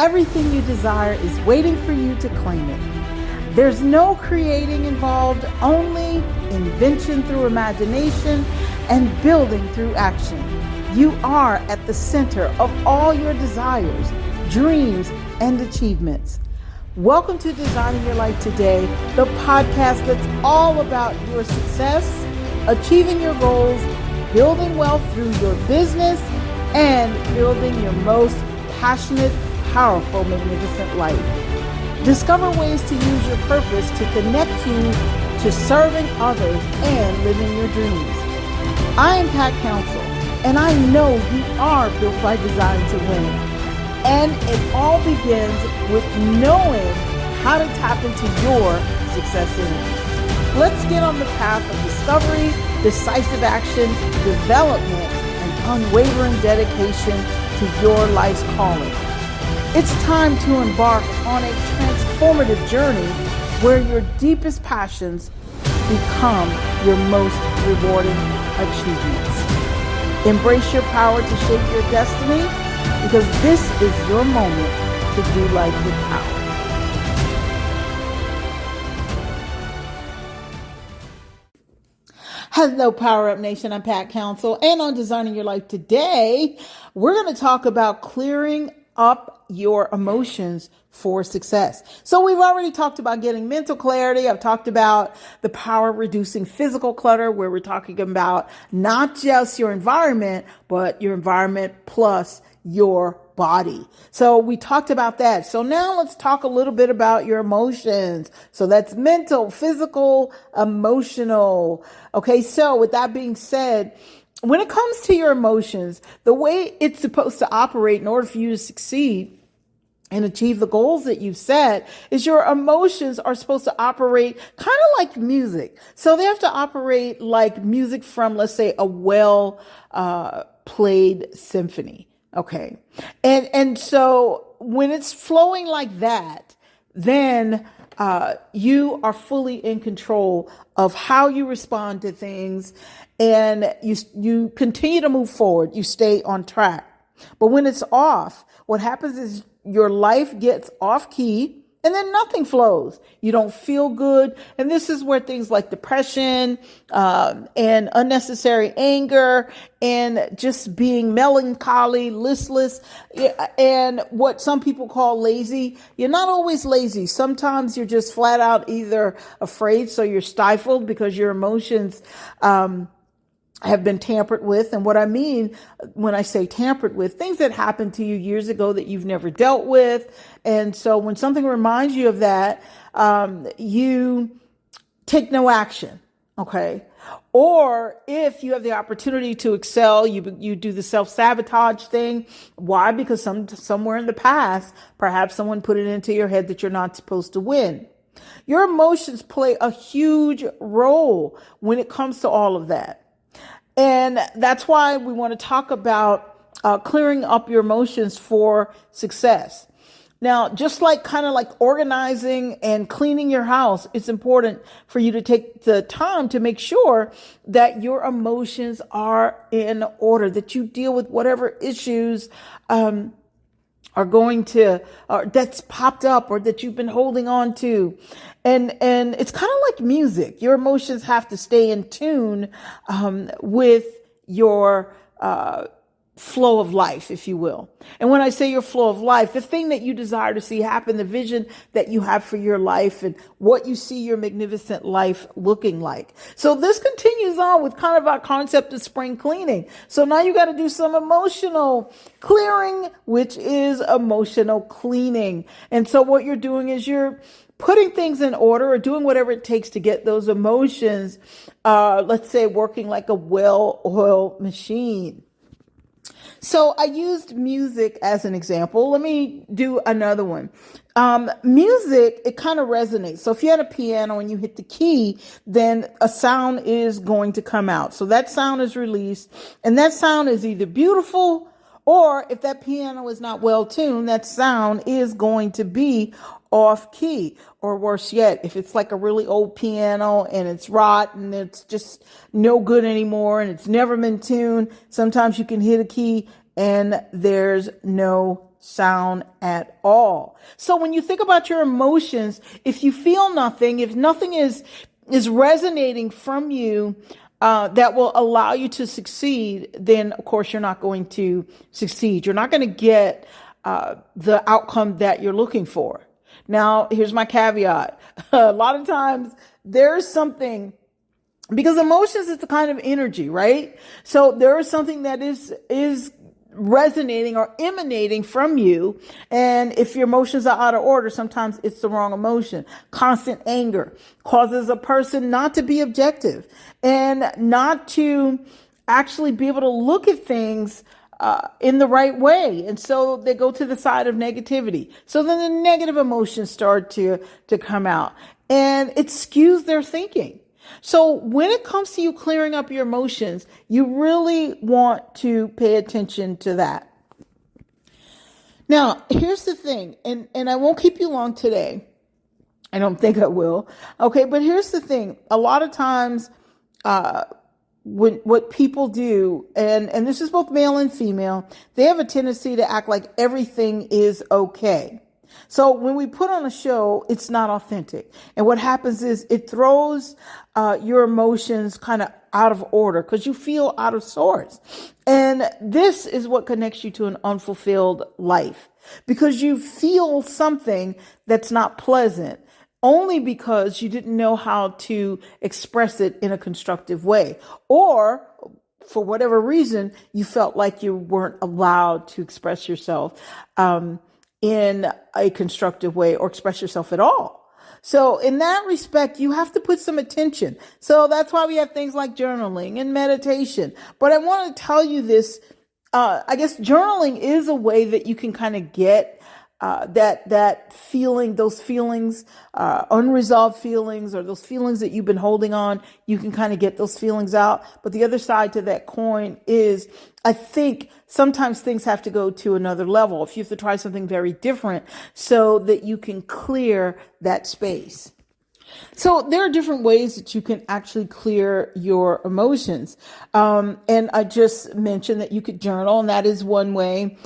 Everything you desire is waiting for you to claim it. There's no creating involved, only invention through imagination and building through action. You are at the center of all your desires, dreams, and achievements. Welcome to Designing Your Life Today, the podcast that's all about your success, achieving your goals, building wealth through your business, and building your most passionate, powerful, magnificent life. Discover ways to use your purpose to connect you to serving others and living your dreams. I am Pat Council, and I know you are built by design to win. And it all begins with knowing how to tap into your success energy. Let's get on the path of discovery, decisive action, development, and unwavering dedication to your life's calling. It's time to embark on a transformative journey where your deepest passions become your most rewarding achievements. Embrace your power to shape your destiny, because this is your moment to do life with power. Hello, Power Up Nation. I'm Pat Council, and on Designing Your Life Today, we're going to talk about clearing up your emotions for success. So we've already talked about getting mental clarity. I've talked about the power of reducing physical clutter, where we're talking about not just your environment, but your environment plus your body. So we talked about that. So now let's talk a little bit about your emotions. So that's mental, physical, emotional. Okay. So with that being said, when it comes to your emotions, the way it's supposed to operate in order for you to succeed and achieve the goals that you've set is your emotions are supposed to operate kind of like music. So they have to operate like music from, let's say, a played symphony. Okay. And so when it's flowing like that, then you are fully in control of how you respond to things, and you continue to move forward. You stay on track. But when it's off, what happens is your life gets off key, and then nothing flows. You don't feel good. And this is where things like depression, and unnecessary anger, and just being melancholy, listless, and what some people call lazy. You're not always lazy. Sometimes you're just flat out either afraid, so you're stifled because your emotions, have been tampered with. And what I mean when I say tampered with, things that happened to you years ago that you've never dealt with. And so when something reminds you of that, you take no action. Okay. Or if you have the opportunity to excel, you do the self-sabotage thing. Why? Because somewhere in the past, perhaps someone put it into your head that you're not supposed to win. Your emotions play a huge role when it comes to all of that. And that's why we want to talk about clearing up your emotions for success. Now, just like kind of like organizing and cleaning your house, it's important for you to take the time to make sure that your emotions are in order, that you deal with whatever issues are going to, or that's popped up or that you've been holding on to. And it's kind of like music. Your emotions have to stay in tune, with your, flow of life, if you will. And when I say your flow of life, the thing that you desire to see happen, the vision that you have for your life and what you see your magnificent life looking like. So this continues on with kind of our concept of spring cleaning. So now you got to do some emotional clearing, which is emotional cleaning. And so what you're doing is you're putting things in order or doing whatever it takes to get those emotions, let's say, working like a well-oiled machine. So I used music as an example. Let me do another one. Music, it kind of resonates. So if you had a piano and you hit the key, then a sound is going to come out. So that sound is released, and that sound is either beautiful, or if that piano is not well tuned, that sound is going to be off key. Or worse yet, if it's like a really old piano and it's rotten, it's just no good anymore and it's never been tuned, sometimes you can hit a key and there's no sound at all. So when you think about your emotions, if you feel nothing, if nothing is resonating from you, that will allow you to succeed, then of course you're not going to succeed. You're not going to get the outcome that you're looking for. Now, here's my caveat. A lot of times there's something, because emotions is the kind of energy, right? So there is something that is resonating or emanating from you. And if your emotions are out of order, sometimes it's the wrong emotion. Constant anger causes a person not to be objective and not to actually be able to look at things in the right way. And so they go to the side of negativity. So then the negative emotions start to come out, and it skews their thinking. So when it comes to you clearing up your emotions, you really want to pay attention to that. Now, here's the thing, and I won't keep you long today. I don't think I will. Okay, but here's the thing. A lot of times, what people do, and this is both male and female, they have a tendency to act like everything is okay. So when we put on a show, it's not authentic. And what happens is it throws your emotions kind of out of order because you feel out of sorts. And this is what connects you to an unfulfilled life, because you feel something that's not pleasant, only because you didn't know how to express it in a constructive way. Or for whatever reason, you felt like you weren't allowed to express yourself in a constructive way or express yourself at all. So in that respect, you have to put some attention. So that's why we have things like journaling and meditation. But I want to tell you this, I guess journaling is a way that you can kind of get that feeling, those feelings, unresolved feelings, or those feelings that you've been holding on, you can kind of get those feelings out. But the other side to that coin is, I think sometimes things have to go to another level. If you have to try something very different so that you can clear that space. So there are different ways that you can actually clear your emotions. And I just mentioned that you could journal, and that is one way.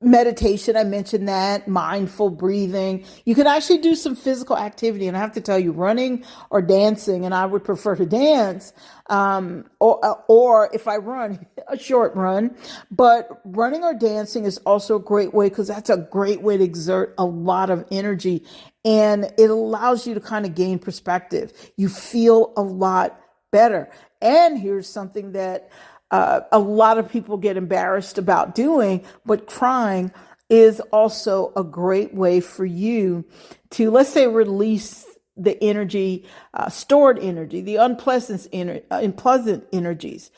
Meditation, I mentioned that, mindful breathing. You can actually do some physical activity. And I have to tell you, running or dancing, and I would prefer to dance, or if I run, a short run. But running or dancing is also a great way, because that's a great way to exert a lot of energy. And it allows you to kind of gain perspective. You feel a lot better. And here's something that a lot of people get embarrassed about doing, but crying is also a great way for you to, let's say, release the energy, stored energy, the unpleasant energies,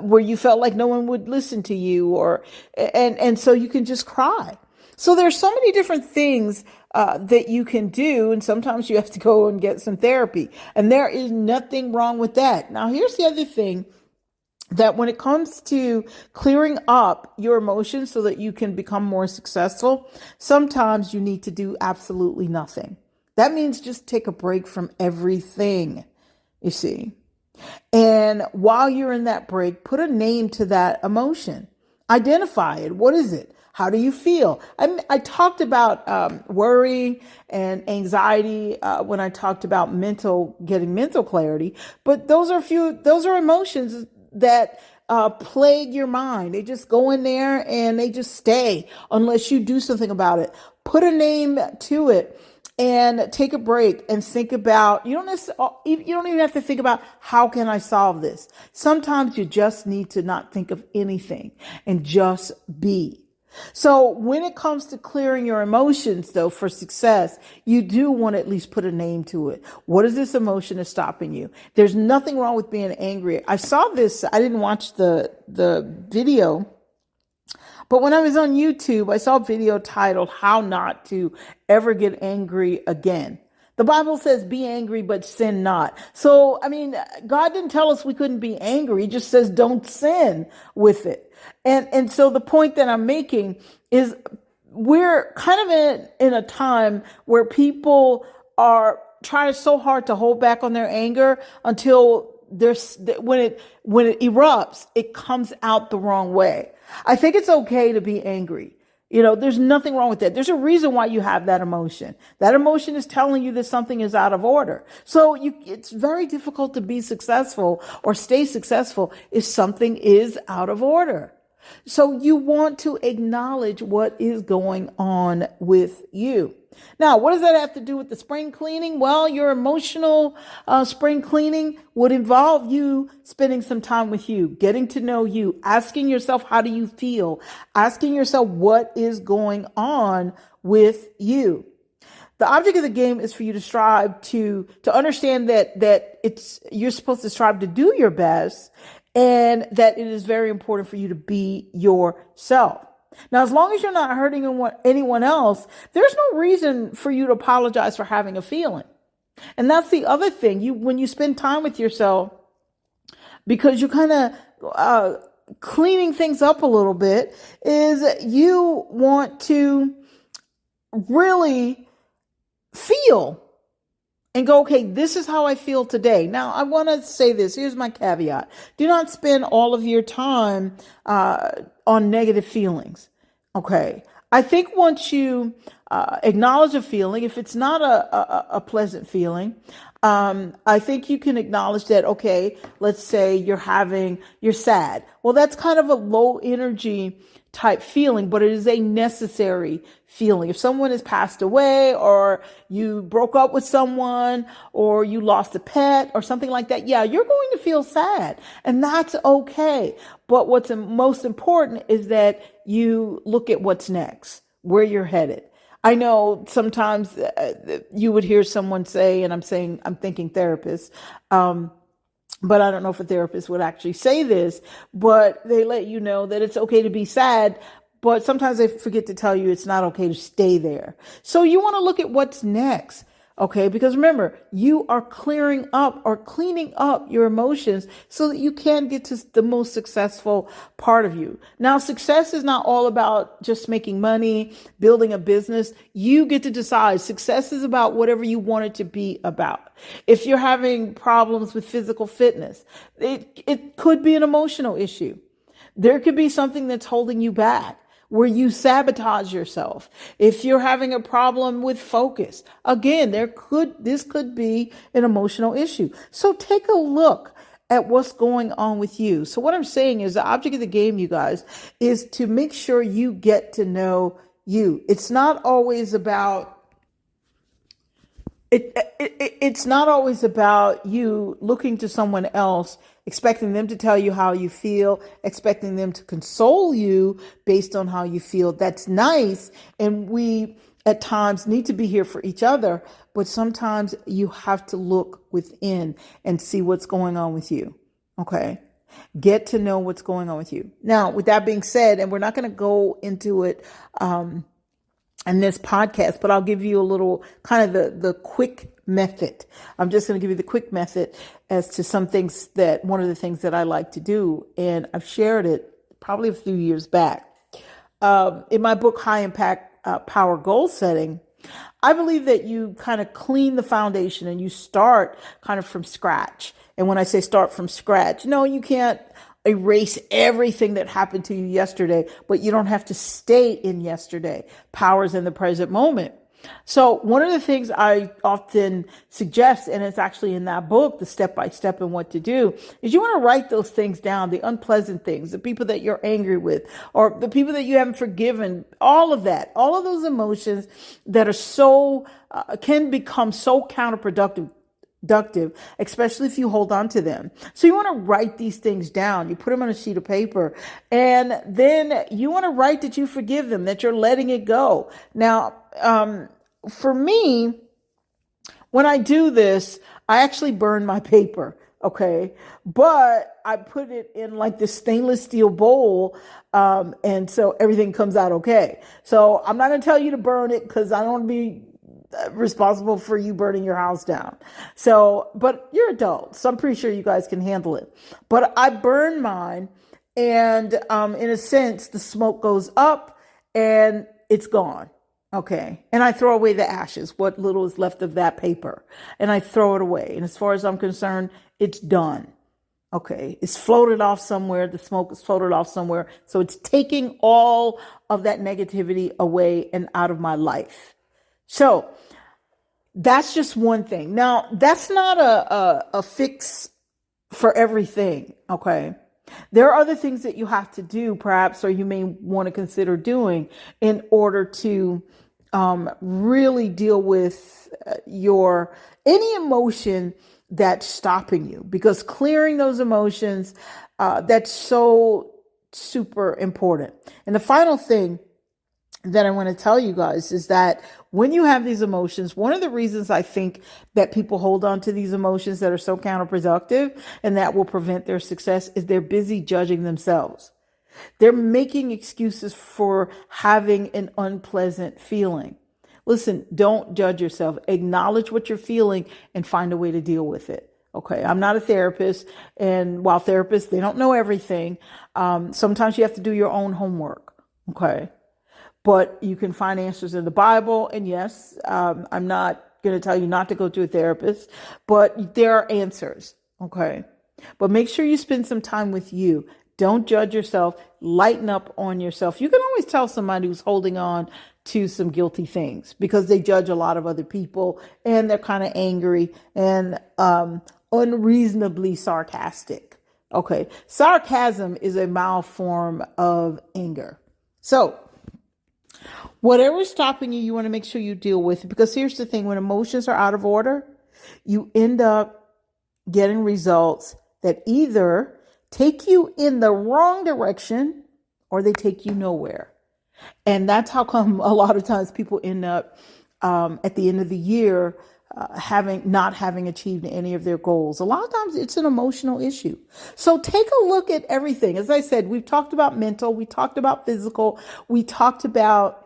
where you felt like no one would listen to you, and so you can just cry. So there's so many different things that you can do, and sometimes you have to go and get some therapy, and there is nothing wrong with that. Now, here's the other thing, that when it comes to clearing up your emotions so that you can become more successful, sometimes you need to do absolutely nothing. That means just take a break from everything, you see. And while you're in that break, put a name to that emotion. Identify it. What is it? How do you feel? I talked about worry and anxiety when I talked about getting mental clarity, but those are emotions that plague your mind. They just go in there and they just stay unless you do something about it. Put a name to it and take a break and think about, you don't even have to think about, how can I solve this? Sometimes you just need to not think of anything and just be. So when it comes to clearing your emotions, though, for success, you do want to at least put a name to it. What is this emotion that's stopping you? There's nothing wrong with being angry. I saw this. I didn't watch the video, but when I was on YouTube, I saw a video titled "How Not to Ever Get Angry Again." The Bible says, be angry, but sin not. So, I mean, God didn't tell us we couldn't be angry. He just says, don't sin with it. And so the point that I'm making is we're kind of in a time where people are trying so hard to hold back on their anger until when it erupts, it comes out the wrong way. I think it's okay to be angry. There's nothing wrong with that. There's a reason why you have that emotion. That emotion is telling you that something is out of order. So it's very difficult to be successful or stay successful if something is out of order. So you want to acknowledge what is going on with you. Now, what does that have to do with the spring cleaning? Well, your emotional spring cleaning would involve you spending some time with you, getting to know you, asking yourself, how do you feel? Asking yourself, what is going on with you? The object of the game is for you to strive to understand that you're supposed to strive to do your best, and that it is very important for you to be yourself. Now, as long as you're not hurting anyone else, there's no reason for you to apologize for having a feeling. And that's the other thing. When you spend time with yourself, because you're kind of cleaning things up a little bit, is you want to really feel and go, okay, this is how I feel today. Now, I want to say this. Here's my caveat. Do not spend all of your time on negative feelings. Okay. I think once you acknowledge a feeling, if it's not a pleasant feeling, I think you can acknowledge that, okay, let's say you're sad. Well, that's kind of a low energy type feeling, but it is a necessary feeling. If someone has passed away, or you broke up with someone, or you lost a pet or something like that, yeah, you're going to feel sad, and that's okay. But what's most important is that you look at what's next, where you're headed. I know sometimes you would hear someone say, and I'm thinking therapists, but I don't know if a therapist would actually say this, but they let you know that it's okay to be sad, but sometimes they forget to tell you it's not okay to stay there. So you want to look at what's next. Okay, because remember, you are clearing up or cleaning up your emotions so that you can get to the most successful part of you. Now, success is not all about just making money, building a business. You get to decide. Success is about whatever you want it to be about. If you're having problems with physical fitness, it could be an emotional issue. There could be something that's holding you back, where you sabotage yourself. If you're having a problem with focus, again, this could be an emotional issue. So take a look at what's going on with you. So what I'm saying is the object of the game, you guys, is to make sure you get to know you. It's not always about it's not always about you looking to someone else, expecting them to tell you how you feel, expecting them to console you based on how you feel. That's nice. And we at times need to be here for each other, but sometimes you have to look within and see what's going on with you. Okay. Get to know what's going on with you. Now, with that being said, and we're not going to go into it, in this podcast, but I'll give you a little kind of the quick method. I'm just going to give you the quick method as to one of the things that I like to do. And I've shared it probably a few years back. In my book, High Impact Power Goal Setting, I believe that you kind of clean the foundation and you start kind of from scratch. And when I say start from scratch, no, you can't erase everything that happened to you yesterday, but you don't have to stay in yesterday. Power's in the present moment. So one of the things I often suggest, and it's actually in that book, the step-by-step and what to do, is you want to write those things down, the unpleasant things, the people that you're angry with, or the people that you haven't forgiven, all of that, all of those emotions that are can become so counterproductive, especially if you hold on to them. So you want to write these things down. You put them on a sheet of paper, and then you want to write that you forgive them, that you're letting it go. Now, for me, when I do this, I actually burn my paper. Okay. But I put it in like this stainless steel bowl. And so everything comes out okay. So I'm not going to tell you to burn it because I don't want to be responsible for you burning your house down. So, but you're adults, so I'm pretty sure you guys can handle it. But I burn mine, and in a sense, the smoke goes up and it's gone. Okay. And I throw away the ashes, what little is left of that paper, and I throw it away. And as far as I'm concerned, it's done. Okay, it's floated off somewhere. The smoke is floated off somewhere. So it's taking all of that negativity away and out of my life. So that's just one thing. Now, that's not a fix for everything. Okay. There are other things that you have to do, perhaps, or you may want to consider doing in order to really deal with any emotion that's stopping you, because clearing those emotions, that's so super important. And the final thing that I want to tell you guys is that when you have these emotions, one of the reasons I think that people hold on to these emotions that are so counterproductive and that will prevent their success is they're busy judging themselves. They're making excuses for having an unpleasant feeling. Listen, don't judge yourself. Acknowledge what you're feeling and find a way to deal with it. Okay. I'm not a therapist. And while therapists, they don't know everything. Sometimes you have to do your own homework. Okay. But you can find answers in the Bible. And yes, I'm not going to tell you not to go to a therapist, but there are answers. Okay. But make sure you spend some time with you. Don't judge yourself. Lighten up on yourself. You can always tell somebody who's holding on to some guilty things because they judge a lot of other people and they're kind of angry and unreasonably sarcastic. Okay. Sarcasm is a mild form of anger. So whatever's stopping you, you want to make sure you deal with it, because here's the thing. When emotions are out of order, you end up getting results that either take you in the wrong direction or they take you nowhere. And that's how come a lot of times people end up at the end of the year not having achieved any of their goals. A lot of times it's an emotional issue. So take a look at everything. As I said, we've talked about mental, we talked about physical, we've talked about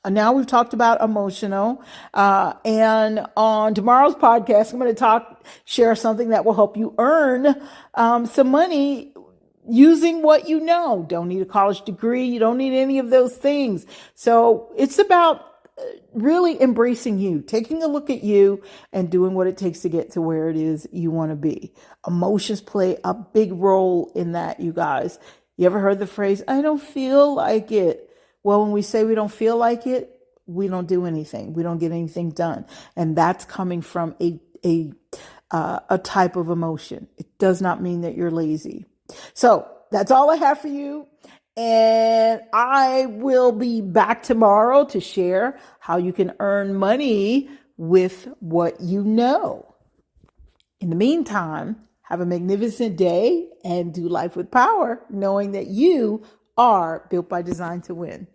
emotional. And on tomorrow's podcast, I'm going to share something that will help you earn some money using what you know. Don't need a college degree. You don't need any of those things. So it's about really embracing you, taking a look at you and doing what it takes to get to where it is you want to be. Emotions play a big role in that, you guys. You ever heard the phrase, I don't feel like it? Well, when we say we don't feel like it, we don't do anything. We don't get anything done. And that's coming from a type of emotion. It does not mean that you're lazy. So that's all I have for you. And I will be back tomorrow to share how you can earn money with what you know. In the meantime, have a magnificent day and do life with power, knowing that you are built by design to win.